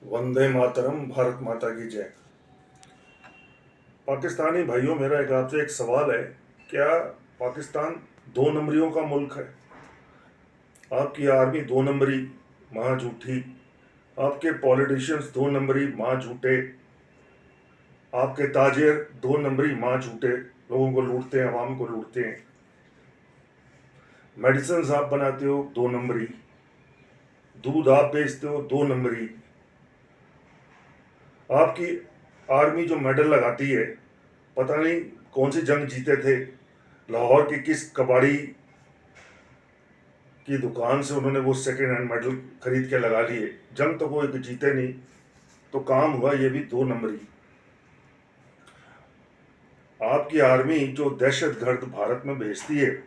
वंदे मातरम, भारत माता की जय। पाकिस्तानी भाइयों, मेरा आपसे एक सवाल है। क्या पाकिस्तान दो नंबरियों का मुल्क है? आपकी आर्मी दो नंबरी, माँ झूठी। आपके पॉलिटिशियंस दो नंबरी, माँ झूठे। आपके ताजिर दो नंबरी, माँ झूठे। लोगों को लूटते हैं, आवाम को लूटते हैं। मेडिसिन आप बनाते हो दो नंबरी, दूध आप बेचते हो दो नंबरी। आपकी आर्मी जो मेडल लगाती है, पता नहीं कौन सी जंग जीते थे, लाहौर की किस कबाड़ी की दुकान से उन्होंने वो सेकेंड हैंड मेडल खरीद के लगा लिए। जंग तो कोई जीते नहीं, तो काम हुआ ये भी दो नंबरी। आपकी आर्मी जो दहशत गर्द भारत में भेजती है,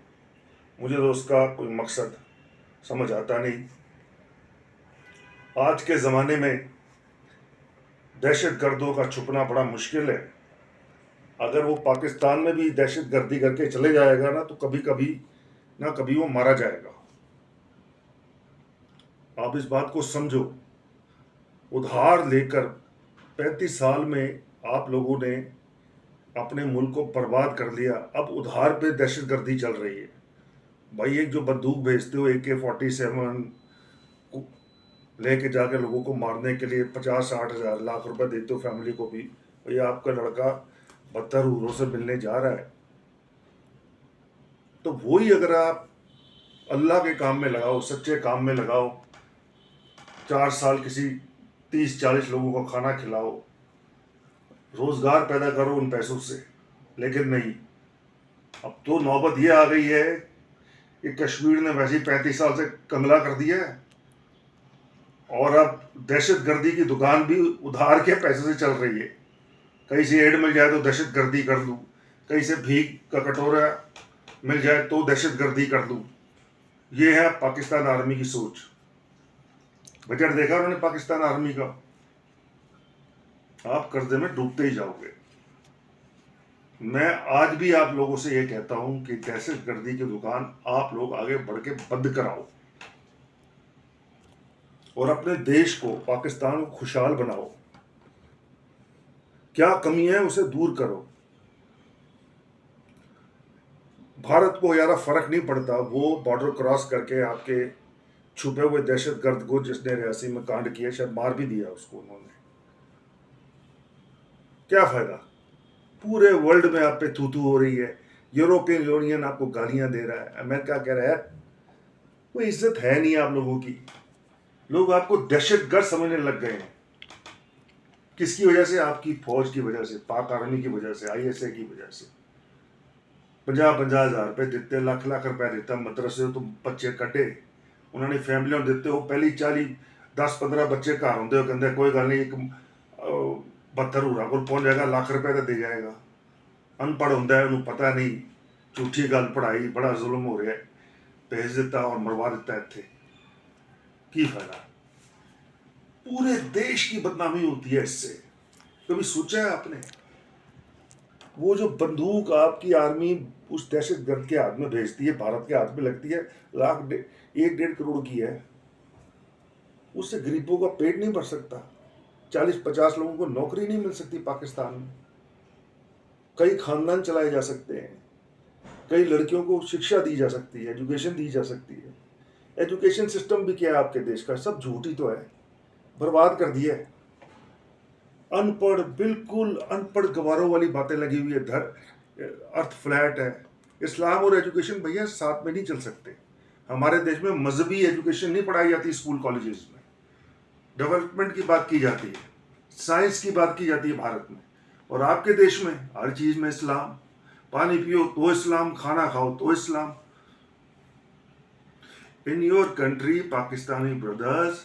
मुझे तो उसका कोई मकसद समझ आता नहीं। आज के ज़माने में दहशत गर्दों का छुपना बड़ा मुश्किल है। अगर वो पाकिस्तान में भी दहशत गर्दी करके चले जाएगा ना, तो कभी कभी ना कभी वो मारा जाएगा। आप इस बात को समझो। उधार लेकर 35 साल में आप लोगों ने अपने मुल्क को बर्बाद कर लिया। अब उधार पे दहशतगर्दी चल रही है। भाई, एक जो बंदूक भेजते हो AK-47 लेके जाके लोगों को मारने के लिए 50-60 हज़ार लाख रुपए देते हो फैमिली को भी, भैया आपका लड़का बदतर से मिलने जा रहा है। तो वही अगर आप अल्लाह के काम में लगाओ, सच्चे काम में लगाओ, 4 साल किसी 30-40 लोगों को खाना खिलाओ, रोजगार पैदा करो उन पैसों से। लेकिन नहीं, अब तो नौबत ये आ गई है कि कश्मीर ने वैसे ही 35 साल से कंगला कर दिया है, और अब दहशत गर्दी की दुकान भी उधार के पैसे से चल रही है। कहीं से एड मिल जाए तो दहशत गर्दी कर लूँ, कहीं से भीख का कटोरा मिल जाए तो दहशत गर्दी कर लूँ। ये है पाकिस्तान आर्मी की सोच। बजट देखा उन्होंने पाकिस्तान आर्मी का? आप कर्जे में डूबते ही जाओगे। मैं आज भी आप लोगों से ये कहता हूं कि दहशत गर्दी की दुकान आप लोग आगे बढ़ के बंद कराओ, और अपने देश को, पाकिस्तान को खुशहाल बनाओ। क्या कमी है उसे दूर करो। भारत को यार फर्क नहीं पड़ता, वो बॉर्डर क्रॉस करके आपके छुपे हुए दहशत गर्द को, जिसने रियासी में कांड किया, शायद मार भी दिया उसको उन्होंने, क्या फायदा? पूरे वर्ल्ड में आप पे थू थू हो रही है। यूरोपियन यूनियन आपको गालियां दे रहा है, अमेरिका कह रहा है कोई इज्जत है नहीं आप लोगों की। लोग आपको दहशतगर्द समझने लग गए हैं। किसकी वजह से? आपकी फौज की वजह से, पाक आर्मी की वजह से, ISA की वजह से। 50-50 हज़ार रुपए देते, लाख लाख रुपए देता मदरसे तुम बच्चे कटे, उन्होंने फैमिलियों देते हो। पहली 40-10-15 बच्चे घर होंगे, कहते कोई गल नहीं, एक 72 को पहुंच जाएगा, लाख रुपए तो दे जाएगा। अनपढ़ होंगे, उन्होंने पता नहीं, झूठी गल पढ़ाई, बड़ा जुल्म हो रहा है, भेज देता और मरवा देता। इतने की फायदा? पूरे देश की बदनामी होती है इससे। कभी सोचा है आपने? वो जो बंदूक आपकी आर्मी उस दहशतगर्द के हाथ में भेजती है, भारत के हाथ में लगती है, 1-1.5 करोड़ की है। उससे गरीबों का पेट नहीं भर सकता। 40-50 लोगों को नौकरी नहीं मिल सकती पाकिस्तान में। कई खानदान चलाए जा सकते हैं, कई लड़कियों को शिक्षा दी जा सकती है, एजुकेशन दी जा सकती है। एजुकेशन सिस्टम भी क्या है आपके देश का? सब झूठ ही तो है, बर्बाद कर दिया है। अनपढ़, बिल्कुल अनपढ़ गवारों वाली बातें लगी हुई है। अर्थ फ्लैट है। इस्लाम और एजुकेशन भैया साथ में नहीं चल सकते। हमारे देश में मजहबी एजुकेशन नहीं पढ़ाई जाती स्कूल कॉलेजेस में। डेवलपमेंट की बात की जाती है, साइंस की बात की जाती है भारत में, और आपके देश में हर चीज में इस्लाम। पानी पियो तो इस्लाम, खाना खाओ तो इस्लाम। In your country, Pakistani brothers,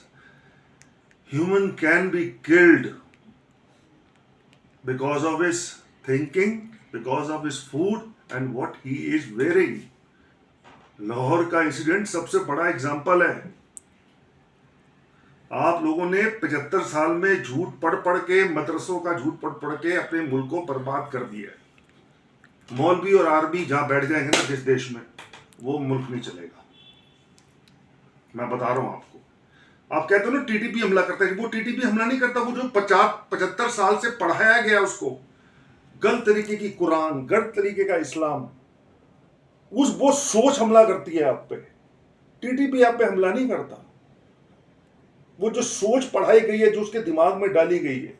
human can be killed because of his thinking, because of his food and what he is wearing. Lahore का इंसिडेंट सबसे बड़ा एग्जाम्पल है। आप लोगों ने 75 साल में झूठ पढ़ पढ़ के, मदरसों का झूठ पढ़ पढ़ के अपने मुल्क को बर्बाद कर दिया। मौलवी और आर्मी जहां बैठ जाएंगे ना जिस देश में, वो मुल्क नहीं चलेगा। मैं बता रहा हूं आपको। आप कहते हो ना टीटीपी हमला करता है, वो टीटीपी हमला नहीं करता, वो जो 50-75 साल से पढ़ाया गया उसको, गलत तरीके की कुरान, गलत तरीके का इस्लाम, वो सोच हमला करती है आप पे। टीटीपी आप पे हमला नहीं करता। वो जो सोच पढ़ाई गई है, जो उसके दिमाग में डाली गई है,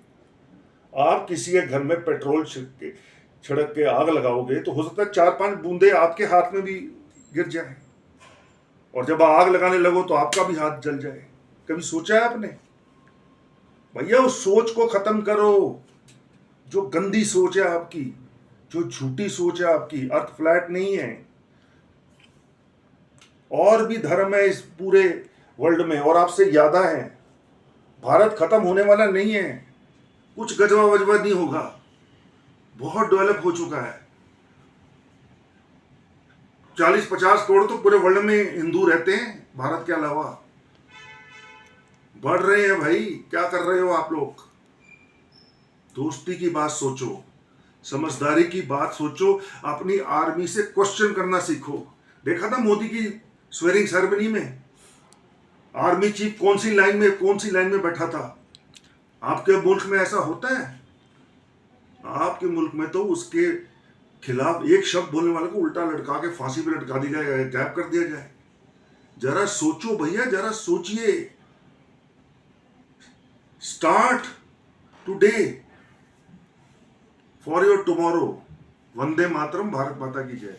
आप किसी के घर में पेट्रोल छिड़क के आग लगाओगे तो हो सकता है 4-5 बूंदे आपके हाथ में भी गिर जाए, और जब आग लगाने लगो तो आपका भी हाथ जल जाए। कभी सोचा है आपने? भैया उस सोच को खत्म करो, जो गंदी सोच है आपकी, जो झूठी सोच है आपकी। अर्थ फ्लैट नहीं है। और भी धर्म है इस पूरे वर्ल्ड में, और आपसे ज्यादा है। भारत खत्म होने वाला नहीं है, कुछ गजवा वजवा नहीं होगा, बहुत डेवलप हो चुका है। 40-50 करोड़ तो पूरे वर्ल्ड में हिंदू रहते हैं, भारत के अलावा। बढ़ रहे हैं भाई, क्या कर रहे हो आप लोग? दोस्ती की बात सोचो, समझदारी की बात सोचो, अपनी आर्मी से क्वेश्चन करना सीखो। देखा था मोदी की स्वेरिंग सेरेमनी में, आर्मी चीफ कौन सी लाइन में बैठा था? आपके मुल्क में ऐसा होता है? आपके मुल्क में तो उसके खिलाफ एक शब्द बोलने वाले को उल्टा लटका के फांसी पे लटका दिया जाए, गायब कर दिया जाए। जरा सोचो भैया, जरा सोचिए। Start today for your tomorrow. वंदे मातरम। भारत माता की जय।